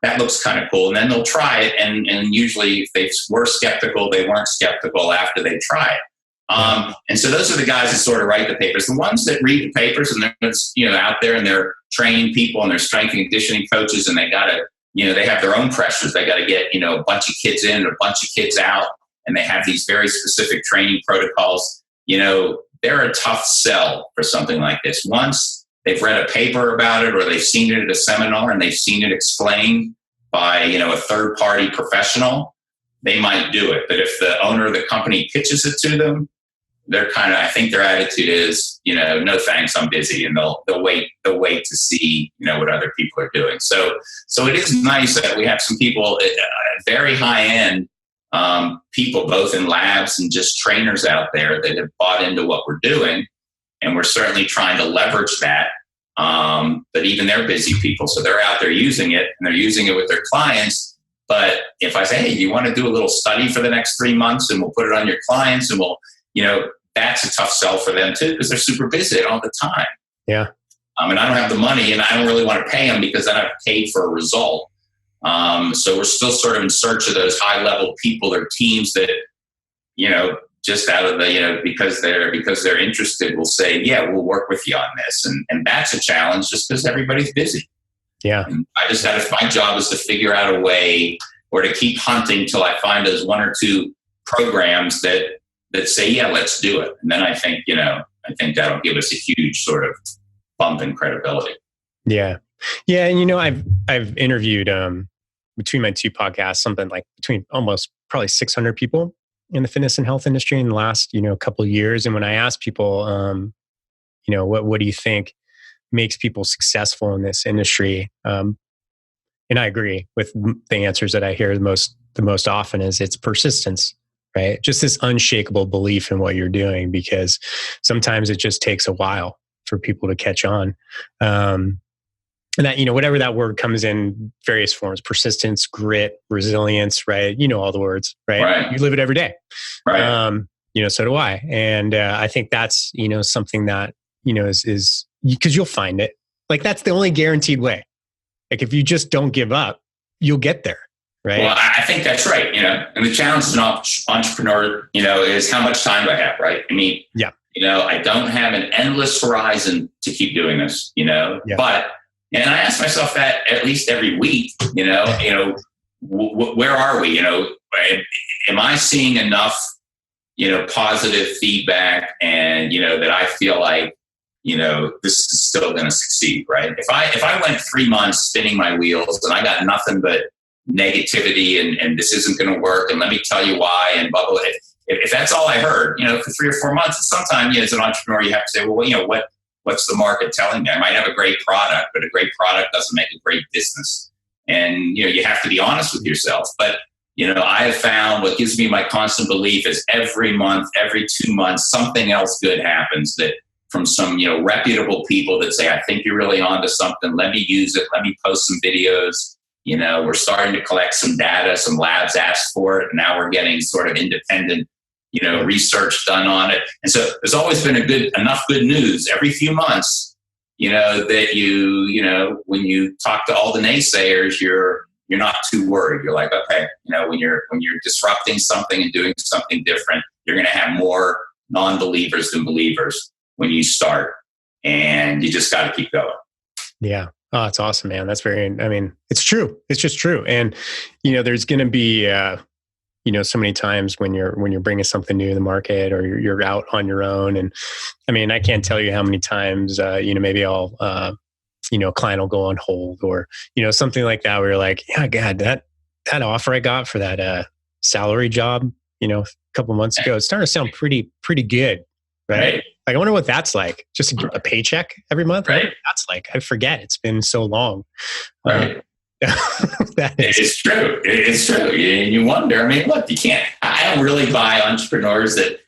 Speaker 1: that looks kind of cool. And then they'll try it. And usually if they were skeptical, they weren't skeptical after they try it. And so those are the guys that sort of write the papers. The ones that read the papers and they're out there and they're training people and they're strength and conditioning coaches and they got to, they have their own pressures. They got to get, a bunch of kids in, a bunch of kids out, and they have these very specific training protocols. They're a tough sell for something like this. Once they've read a paper about it or they've seen it at a seminar and they've seen it explained by, a third-party professional, they might do it. But if the owner of the company pitches it to them, they're I think their attitude is, no thanks, I'm busy. And they'll wait to see, what other people are doing. So it is nice that we have some people, very high end people, both in labs and just trainers out there that have bought into what we're doing. And we're certainly trying to leverage that. But even they're busy people. So they're out there using it and they're using it with their clients. But if I say, hey, you want to do a little study for the next 3 months and we'll put it on your clients and we'll, that's a tough sell for them too, because they're super busy all the time.
Speaker 2: Yeah.
Speaker 1: And I don't have the money and I don't really want to pay them because then I've paid for a result. So we're still sort of in search of those high level people or teams that, just out of the, because they're interested, will say, yeah, we'll work with you on this. And that's a challenge just because everybody's busy.
Speaker 2: Yeah.
Speaker 1: And my job is to figure out a way or to keep hunting till I find those one or two programs that say, yeah, let's do it. And then I think that'll give us a huge sort of bump in credibility.
Speaker 2: Yeah. Yeah. And, I've interviewed, between my two podcasts, something like between almost probably 600 people in the fitness and health industry in the last, couple of years. And when I ask people, what do you think makes people successful in this industry? And I agree with the answers that I hear the most often is it's persistence, right? Just this unshakable belief in what you're doing, because sometimes it just takes a while for people to catch on. And that, whatever that word comes in various forms, persistence, grit, resilience, right? All the words, right?
Speaker 1: Right.
Speaker 2: You live it every day.
Speaker 1: Right.
Speaker 2: So do I. And I think that's, something that, is because you'll find it. Like that's the only guaranteed way. Like if you just don't give up, you'll get there. Right.
Speaker 1: Well, I think that's right. And the challenge as an entrepreneur, is how much time do I have, right? I mean,
Speaker 2: yeah.
Speaker 1: I don't have an endless horizon to keep doing this, yeah. But, and I ask myself that at least every week, where are we? Am I seeing enough positive feedback, and, that I feel like, this is still going to succeed, right? If I went 3 months spinning my wheels and I got nothing but negativity and this isn't going to work, and let me tell you why, and blah, blah, blah. If that's all I heard, for 3 or 4 months, sometimes, as an entrepreneur, you have to say, well, what's the market telling me? I might have a great product, but a great product doesn't make a great business. And, you have to be honest with yourself. But, I have found what gives me my constant belief is every month, every 2 months, something else good happens that from some, reputable people that say, I think you're really onto something. Let me use it. Let me post some videos. We're starting to collect some data. Some labs asked for it. And now we're getting sort of independent, research done on it. And so there's always been enough good news every few months, that when you talk to all the naysayers, you're not too worried. You're like, okay, when you're disrupting something and doing something different, you're going to have more non-believers than believers when you start, and you just got to keep going.
Speaker 2: Yeah. Oh, it's awesome, man. That's it's true. It's just true. And, there's going to be, so many times when you're bringing something new to the market, or you're out on your own. And I can't tell you how many times, maybe I'll, a client will go on hold, or, something like that, where you're like, yeah, God, that offer I got for that, salary job, a couple months ago, it's starting to sound pretty good. Right. Like, I wonder what that's like, just to get a paycheck every month.
Speaker 1: Right.
Speaker 2: That's like, I forget, it's been so long.
Speaker 1: Right. It's true. It's true. You wonder, look, you can't, I don't really buy entrepreneurs that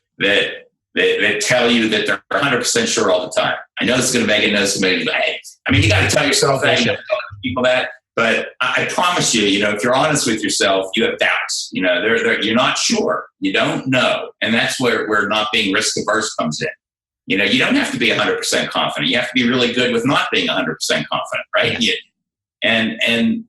Speaker 1: tell you that they're 100% sure all the time. I know it's going to make it, you got to tell yourself that, you got to tell people that, but I promise you, if you're honest with yourself, you have doubts, you're not sure, you don't know. And that's where not being risk averse comes in. You don't have to be 100% confident. You have to be really good with not being 100% confident, right? Yes. And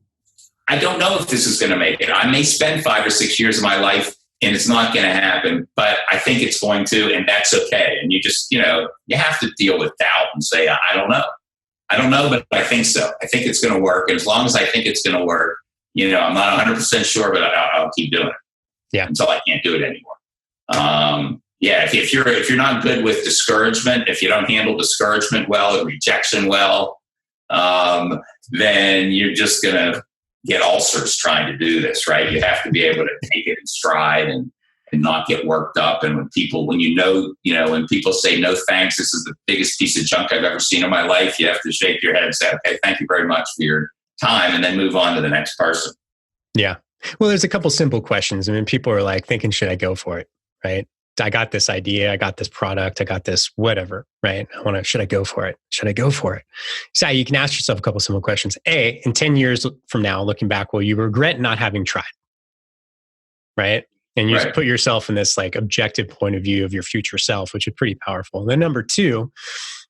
Speaker 1: I don't know if this is going to make it. I may spend 5 or 6 years of my life and it's not going to happen, but I think it's going to, and that's okay. And you just, you have to deal with doubt and say, I don't know. I don't know, but I think so. I think it's going to work. And as long as I think it's going to work, I'm not 100% sure, but I'll keep doing it.
Speaker 2: Yeah.
Speaker 1: Until I can't do it anymore. If you're not good with discouragement, if you don't handle discouragement well and rejection well, then you're just going to get ulcers trying to do this, right? You have to be able to take it in stride and not get worked up. And when people say, no thanks, this is the biggest piece of junk I've ever seen in my life, you have to shake your head and say, okay, thank you very much for your time, and then move on to the next person.
Speaker 2: Yeah. Well, there's a couple simple questions. People are like thinking, should I go for it? Right? I got this idea, I got this product, I got this whatever, right? Should I go for it? Should I go for it? So you can ask yourself a couple simple questions. A, in 10 years from now, looking back, will you regret not having tried? Right? And you just put yourself in this like objective point of view of your future self, which is pretty powerful. And then number two,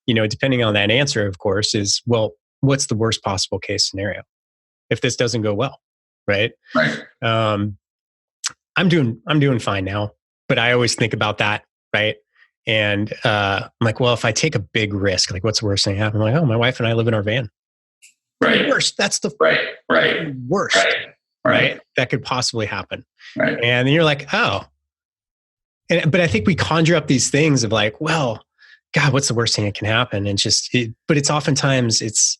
Speaker 2: depending on that answer, of course, is, well, what's the worst possible case scenario if this doesn't go well? Right?
Speaker 1: Right.
Speaker 2: I'm doing fine now. But I always think about that, right? And I'm like, well, if I take a big risk, like what's the worst thing that happen? I'm like, oh, my wife and I live in our van.
Speaker 1: Right.
Speaker 2: Worst. That's the worst. Right. That could possibly happen.
Speaker 1: Right.
Speaker 2: And then you're like, oh. But I think we conjure up these things of like, well, God, what's the worst thing that can happen? And but it's oftentimes it's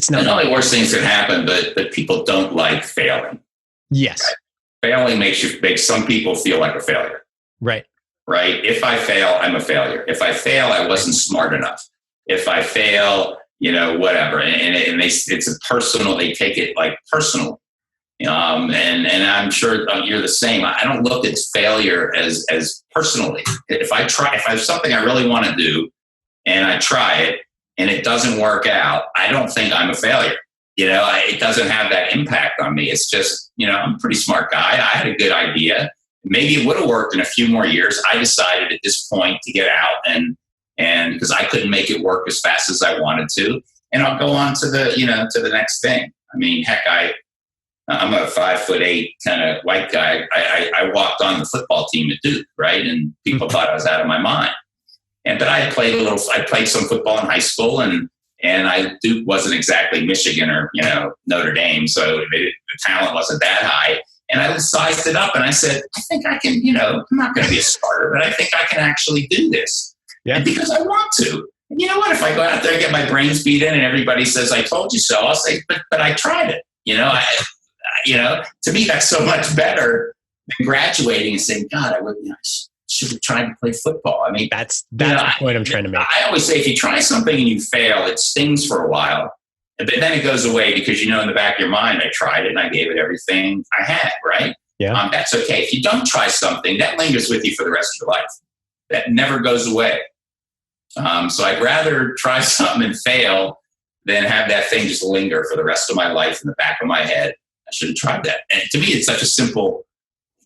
Speaker 2: not.
Speaker 1: Not only worst things that happen, but people don't like failing.
Speaker 2: Yes.
Speaker 1: Right? Failing makes some people feel like a failure.
Speaker 2: Right.
Speaker 1: Right. If I fail, I'm a failure. If I fail, I wasn't smart enough. If I fail, whatever. And it's a personal, they take it like personal. And I'm sure you're the same. I don't look at failure as personally. If I have something I really want to do and I try it and it doesn't work out, I don't think I'm a failure. It doesn't have that impact on me. It's just, I'm a pretty smart guy. I had a good idea. Maybe it would have worked in a few more years. I decided at this point to get out and because I couldn't make it work as fast as I wanted to. And I'll go on to the next thing. Heck, I'm a 5'8" kind of white guy. I walked on the football team at Duke, right? And people thought I was out of my mind. But I played some football in high school and Duke wasn't exactly Michigan or, Notre Dame. So the talent wasn't that high. And I sized it up and I said, I think I can, I'm not going to be a starter, but I think I can actually do this.
Speaker 2: Yeah.
Speaker 1: And because I want to. And you know what? If I go out there and get my brains beat in and everybody says, I told you so, I'll say, but I tried it. To me, that's so much better than graduating and saying, God, I should have tried to play football. I mean,
Speaker 2: that's the point I'm trying to make.
Speaker 1: I always say, if you try something and you fail, it stings for a while. But then it goes away because in the back of your mind, I tried it and I gave it everything I had, right?
Speaker 2: Yeah.
Speaker 1: That's okay. If you don't try something, that lingers with you for the rest of your life. That never goes away. So I'd rather try something and fail than have that thing just linger for the rest of my life in the back of my head. I should have tried that. And to me, it's such a simple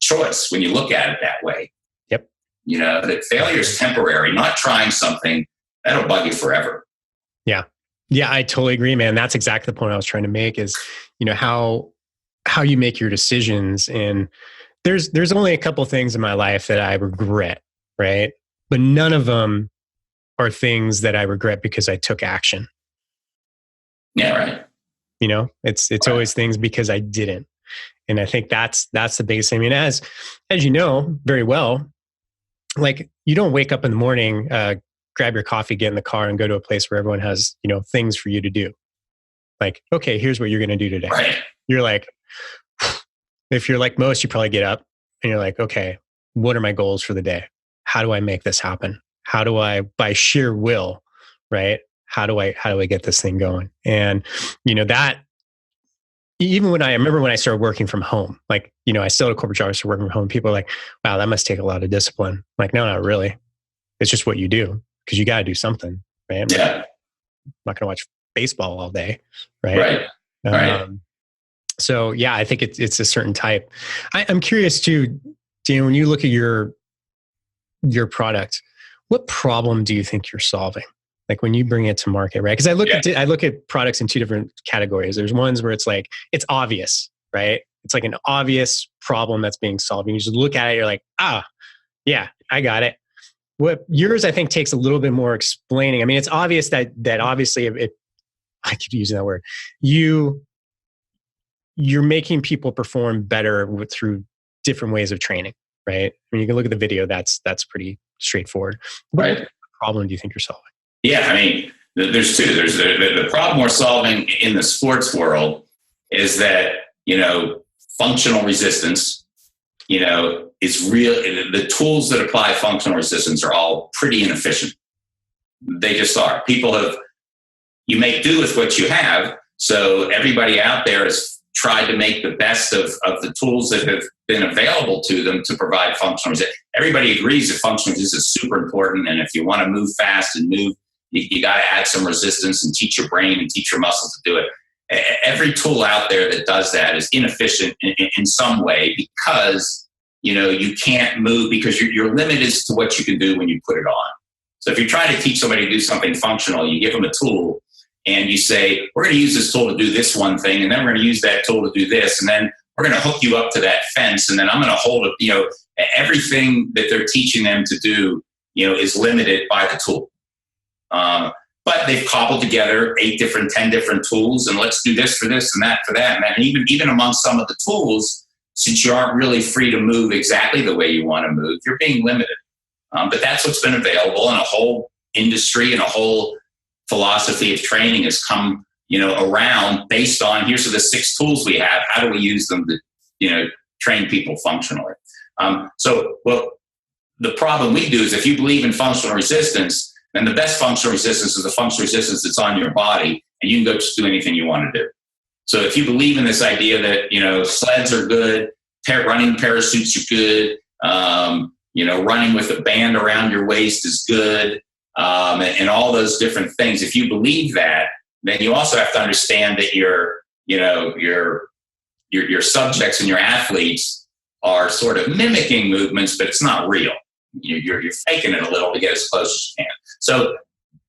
Speaker 1: choice when you look at it that way.
Speaker 2: Yep.
Speaker 1: That failure is temporary. Not trying something, that'll bug you forever.
Speaker 2: Yeah. Yeah, I totally agree, man. That's exactly the point I was trying to make is, how you make your decisions. And there's only a couple things in my life that I regret, right? But none of them are things that I regret because I took action.
Speaker 1: Yeah, right.
Speaker 2: It's right. Always things because I didn't. And I think that's the biggest thing. I mean, as you know very well, like you don't wake up in the morning, grab your coffee, get in the car and go to a place where everyone has, things for you to do. Like, okay, here's what you're going to do today.
Speaker 1: Right.
Speaker 2: You're like, if you're like most, you probably get up and you're like, okay, what are my goals for the day? How do I make this happen? How do I, by sheer will, right? How do I get this thing going? And, that even I remember when I started working from home, like, I still had a corporate job, I started working from home. People are like, wow, that must take a lot of discipline. I'm like, no, not really. It's just what you do. Because you got to do something, right?
Speaker 1: Yeah.
Speaker 2: I'm not going to watch baseball all day, right?
Speaker 1: Right.
Speaker 2: So yeah, I think it's a certain type. I'm curious too, Dan, when you look at your product, what problem do you think you're solving? Like when you bring it to market, right? Because I look at products in two different categories. There's ones where it's like it's obvious, right? It's like an obvious problem that's being solved. And you just look at it, you're like, yeah, I got it. What yours, I think, takes a little bit more explaining. I mean, it's obvious that obviously, I keep using that word. You're making people perform better through different ways of training, right? I mean, you can look at the video. That's pretty straightforward. What problem do you think you're solving?
Speaker 1: Yeah, I mean, there's two. There's the problem we're solving in the sports world is that functional resistance. Is real. The tools that apply functional resistance are all pretty inefficient. They just are. You make do with what you have. So everybody out there has tried to make the best of the tools that have been available to them to provide functional resistance. Everybody agrees that functional resistance is super important. And if you want to move fast and move, you got to add some resistance and teach your brain and teach your muscles to do it. Every tool out there that does that is inefficient in some way because you can't move because your limit is to what you can do when you put it on. So if you're trying to teach somebody to do something functional, you give them a tool and you say, we're going to use this tool to do this one thing, and then we're going to use that tool to do this, and then we're going to hook you up to that fence, and then I'm going to hold it. Everything that they're teaching them to do, is limited by the tool. But they've cobbled together 10 different tools, and let's do this for this and that for that. And even among some of the tools, since you aren't really free to move exactly the way you want to move, you're being limited. But that's what's been available, and a whole industry and a whole philosophy of training has come, around based on here's the 6 tools we have. How do we use them to, train people functionally? The problem we do is if you believe in functional resistance, then the best functional resistance is the functional resistance that's on your body, and you can go just do anything you want to do. So if you believe in this idea that, sleds are good, running parachutes are good, running with a band around your waist is good, and all those different things. If you believe that, then you also have to understand that your subjects and your athletes are sort of mimicking movements, but it's not real. You're faking it a little to get as close as you can. So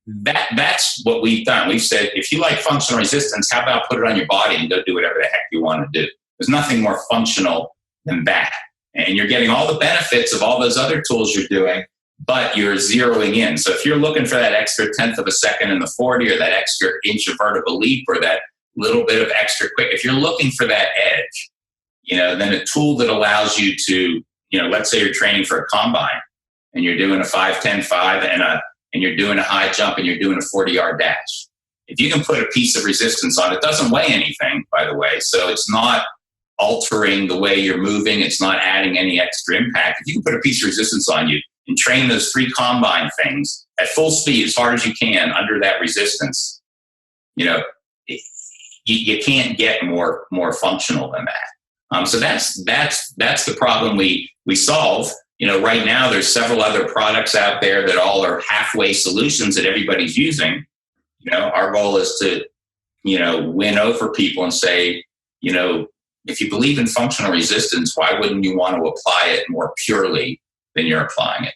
Speaker 1: that's what we've done. We've said, if you like functional resistance, how about put it on your body and go do whatever the heck you want to do? There's nothing more functional than that. And you're getting all the benefits of all those other tools you're doing, but you're zeroing in. So if you're looking for that extra 1/10 of a second in the 40 or that extra inch of vertical leap or that little bit of extra quick, if you're looking for that edge, then a tool that allows you to, let's say you're training for a combine and you're doing a 5-10-5 and you're doing a high jump and you're doing a 40-yard dash. If you can put a piece of resistance on, it doesn't weigh anything, by the way. So it's not altering the way you're moving. It's not adding any extra impact. If you can put a piece of resistance on you and train those 3 combine things at full speed as hard as you can under that resistance, you can't get more functional than that. So that's the problem we solve. Right now there's several other products out there that all are halfway solutions that everybody's using. Our goal is to, win over people and say, if you believe in functional resistance, why wouldn't you want to apply it more purely than you're applying it?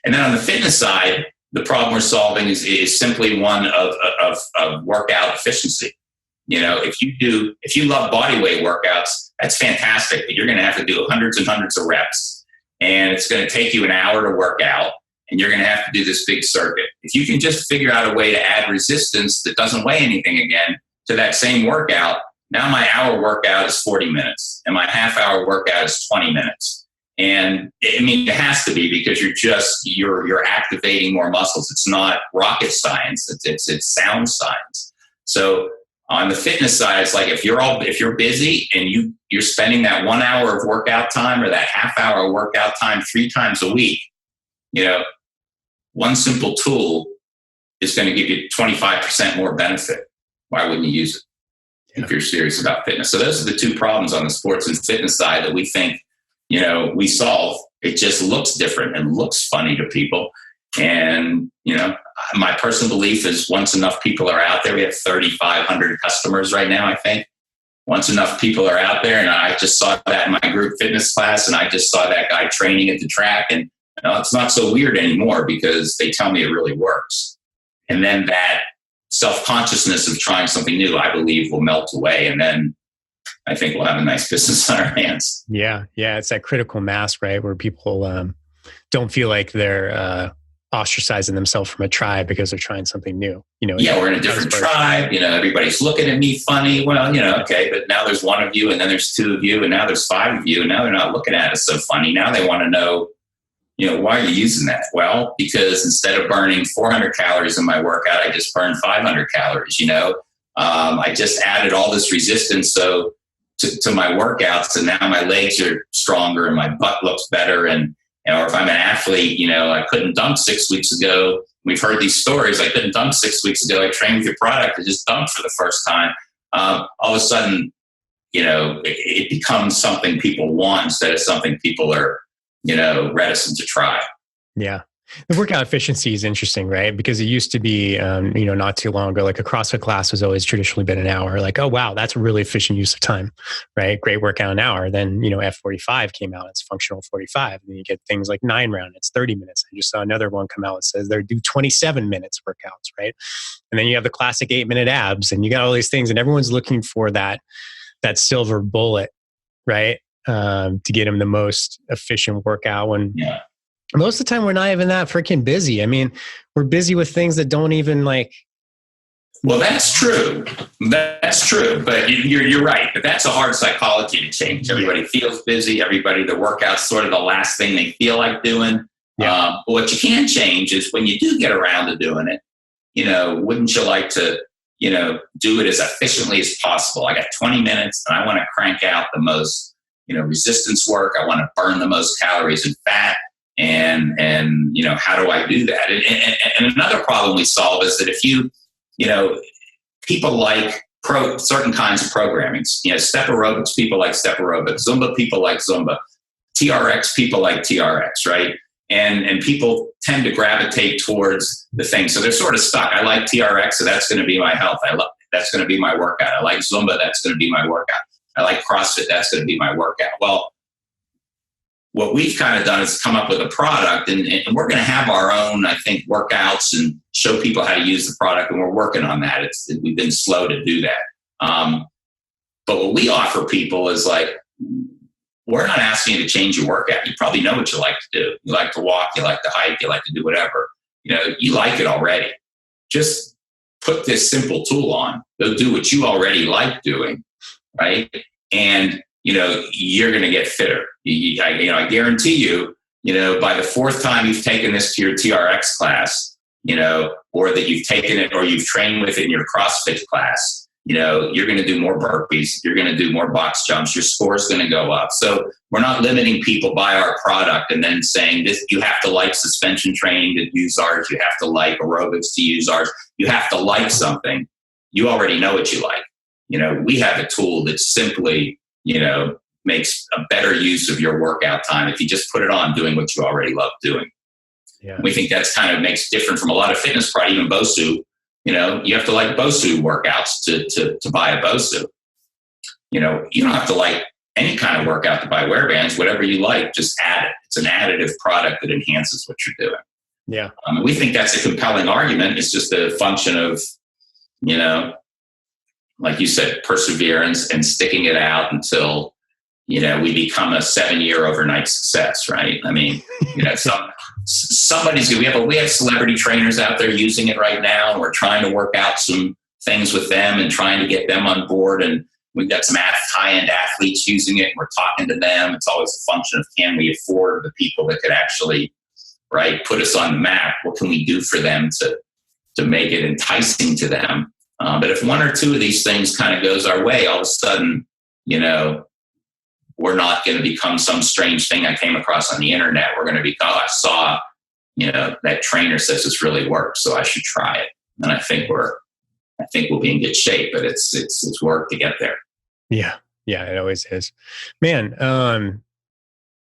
Speaker 1: And then on the fitness side, the problem we're solving is simply one of workout efficiency. If you love body weight workouts, that's fantastic, but you're going to have to do hundreds and hundreds of reps, and it's going to take you an hour to work out, and you're going to have to do this big circuit. If you can just figure out a way to add resistance that doesn't weigh anything again to that same workout, now my hour workout is 40 minutes, and my half-hour workout is 20 minutes. And it has to be, because you're activating more muscles. It's not rocket science. It's sound science. So on the fitness side, it's like if you're busy and you're spending that 1 hour of workout time or that half-hour workout time 3 times a week, one simple tool is going to give you 25% more benefit. Why wouldn't you use it if you're serious about fitness? So those are the 2 problems on the sports and fitness side that we think, we solve. It just looks different and looks funny to people. And, my personal belief is once enough people are out there, we have 3,500 customers right now, I think. Once enough people are out there, and I just saw that in my group fitness class, and I just saw that guy training at the track, and it's not so weird anymore because they tell me it really works. And then that self-consciousness of trying something new, I believe, will melt away. And then I think we'll have a nice business on our hands.
Speaker 2: Yeah. It's that critical mass, right? Where people don't feel like they're ostracizing themselves from a tribe because they're trying something new.
Speaker 1: We're in a different tribe. Everybody's looking at me funny. Well, okay, but now there's 1 of you, and then there's 2 of you, and now there's 5 of you, and now they're not looking at us so funny. Now they want to know, why are you using that? Well, because instead of burning 400 calories in my workout, I just burned 500 calories. I just added all this resistance to my workouts, and now my legs are stronger and my butt looks better. And or if I'm an athlete, I couldn't dunk 6 weeks ago. We've heard these stories. I couldn't dunk 6 weeks ago. I trained with your product. I just dunked for the first time. All of a sudden, it becomes something people want instead of something people are, reticent to try.
Speaker 2: Yeah. The workout efficiency is interesting, right? Because it used to be, not too long ago, like a CrossFit class has always traditionally been an hour. Like, oh, wow, that's a really efficient use of time, right? Great workout, an hour. Then, F45 came out, it's functional 45. And then you get things like 9 round, it's 30 minutes. I just saw another one come out that says they do 27 minutes workouts, right? And then you have the classic 8-minute abs, and you got all these things, and everyone's looking for that silver bullet, right? To get them the most efficient workout when... Yeah. Most of the time, we're not even that freaking busy. I mean, we're busy with things that don't even like.
Speaker 1: Well, that's true. That's true. But you're right. But that's a hard psychology to change. Everybody feels busy. The workout's sort of the last thing they feel like doing. Yeah. But what you can change is when you do get around to doing it, wouldn't you like to, do it as efficiently as possible? I got 20 minutes and I want to crank out the most, resistance work. I want to burn the most calories and fat. And how do I do that? And another problem we solve is that if people like certain kinds of programming, step aerobics, people like step aerobics, Zumba, people like Zumba, TRX, people like TRX, right? And people tend to gravitate towards the thing. So they're sort of stuck. I like TRX, so that's going to be my health. That's going to be my workout. I like Zumba, that's going to be my workout. I like CrossFit, that's going to be my workout. Well, what we've kind of done is come up with a product, and we're going to have our own, I think, workouts and show people how to use the product, and we're working on that. We've been slow to do that. But what we offer people is like, we're not asking you to change your workout. You probably know what you like to do. You like to walk, you like to hike, you like to do whatever. You like it already. Just put this simple tool on. They'll do what you already like doing, right? And you're going to get fitter. I guarantee you, by the fourth time you've taken this to your TRX class, or that you've taken it or you've trained with it in your CrossFit class, you're going to do more burpees. You're going to do more box jumps. Your score's going to go up. So we're not limiting people by our product and then saying this, you have to like suspension training to use ours. You have to like aerobics to use ours. You have to like something. You already know what you like. We have a tool that simply, makes a better use of your workout time if you just put it on doing what you already love doing.
Speaker 2: Yeah.
Speaker 1: We think that's kind of makes different from a lot of fitness product, even BOSU. You have to like BOSU workouts to buy a BOSU. You don't have to like any kind of workout to buy WearBands. Whatever you like, just add it. It's an additive product that enhances what you're doing.
Speaker 2: Yeah.
Speaker 1: We think that's a compelling argument. It's just a function of, like you said, perseverance and sticking it out until, we become a 7-year overnight success, right? I mean, somebody's good. We have celebrity trainers out there using it right now, and we're trying to work out some things with them and trying to get them on board. And we've got some high-end athletes using it, and we're talking to them. It's always a function of, can we afford the people that could actually, right, put us on the map? What can we do for them to make it enticing to them? But if one or two of these things kind of goes our way, all of a sudden, we're not going to become some strange thing I came across on the internet. We're going to become, I saw, that trainer says this really works, so I should try it. And I think we'll be in good shape, but it's work to get there.
Speaker 2: Yeah. Yeah, it always is. Man,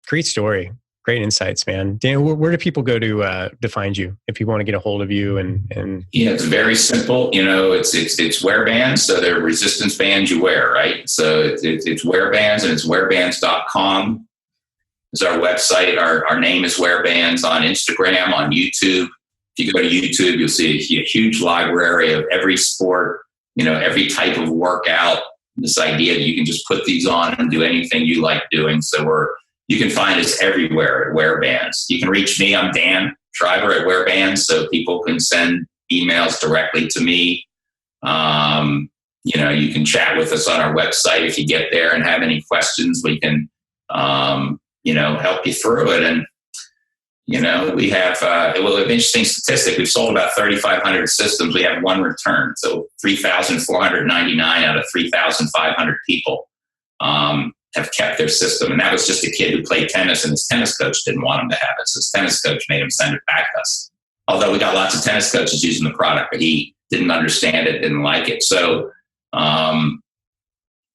Speaker 2: great story. Great insights, man. Dan, where do people go to find you if you want to get a hold of you? And
Speaker 1: yeah, it's very simple. It's WearBands, so they're resistance bands you wear, right? So it's WearBands, and it's wearbands.com. It's our website. Our name is WearBands. On Instagram, on YouTube. If you go to YouTube, you'll see a huge library of every sport, every type of workout. This idea that you can just put these on and do anything you like doing. So you can find us everywhere at WearBands. You can reach me. I'm Dan Schreiber at WearBands, so people can send emails directly to me. You can chat with us on our website if you get there and have any questions. We can, help you through it. And, we have an interesting statistic. We've sold about 3,500 systems. We have one return, so 3,499 out of 3,500 people have kept their system. And that was just a kid who played tennis, and his tennis coach didn't want him to have it. So his tennis coach made him send it back to us. Although we got lots of tennis coaches using the product, but he didn't understand it, didn't like it. So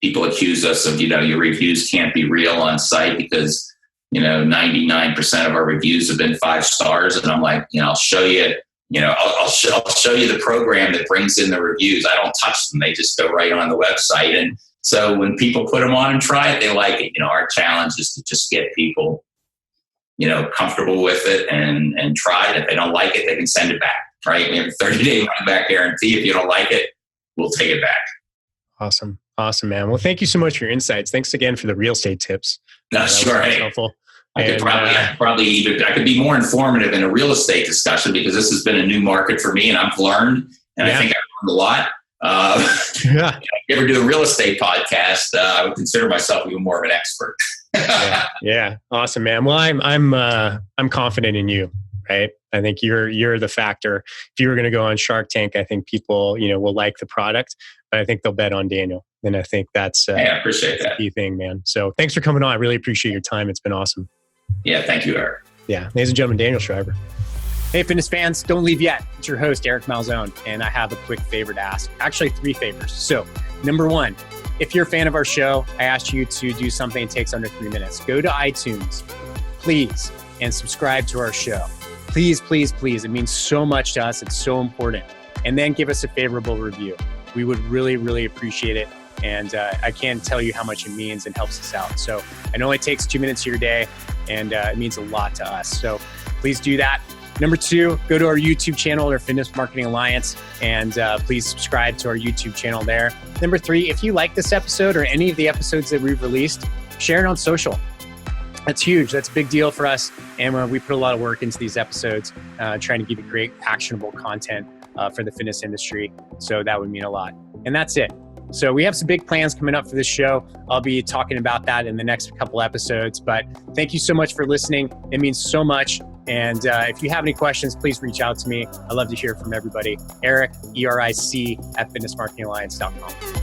Speaker 1: people accuse us of, your reviews can't be real on site because, 99% of our reviews have been 5 stars. And I'm like, I'll show you, I'll show you the program that brings in the reviews. I don't touch them. They just go right on the website. And so when people put them on and try it, they like it. Our challenge is to just get people, comfortable with it and try it. If they don't like it, they can send it back, right? We have a 30-day money-back guarantee. If you don't like it, we'll take it back.
Speaker 2: Awesome. Awesome, man. Well, thank you so much for your insights. Thanks again for the real estate tips.
Speaker 1: No, sure. Hey, helpful. I could be more informative in a real estate discussion because this has been a new market for me, and I've learned, and I think I've learned a lot. If you ever do a real estate podcast, I would consider myself even more of an expert.
Speaker 2: Yeah. Awesome, man. Well, I'm confident in you, right? I think you're the factor. If you were going to go on Shark Tank, I think people, will like the product, but I think they'll bet on Daniel. And I think that's
Speaker 1: I appreciate that.
Speaker 2: The key thing, man. So thanks for coming on. I really appreciate your time. It's been awesome.
Speaker 1: Yeah. Thank you, Eric.
Speaker 2: Yeah. Ladies and gentlemen, Daniel Schreiber. Hey, fitness fans, don't leave yet. It's your host, Eric Malzone, and I have a quick favor to ask. Actually, 3 favors. So, number 1, if you're a fan of our show, I asked you to do something that takes under 3 minutes. Go to iTunes, please, and subscribe to our show. Please, please, please. It means so much to us. It's so important. And then give us a favorable review. We would really, really appreciate it. And I can't tell you how much it means and helps us out. So I know it takes 2 minutes of your day, and it means a lot to us. So please do that. Number 2, go to our YouTube channel, our Fitness Marketing Alliance, and please subscribe to our YouTube channel there. Number 3, if you like this episode or any of the episodes that we've released, share it on social. That's huge. That's a big deal for us. And we put a lot of work into these episodes, trying to give you great, actionable content for the fitness industry. So that would mean a lot. And that's it. So we have some big plans coming up for this show. I'll be talking about that in the next couple episodes. But thank you so much for listening. It means so much. And if you have any questions, please reach out to me. I love to hear from everybody. Eric, ERIC at fitnessmarketingalliance.com.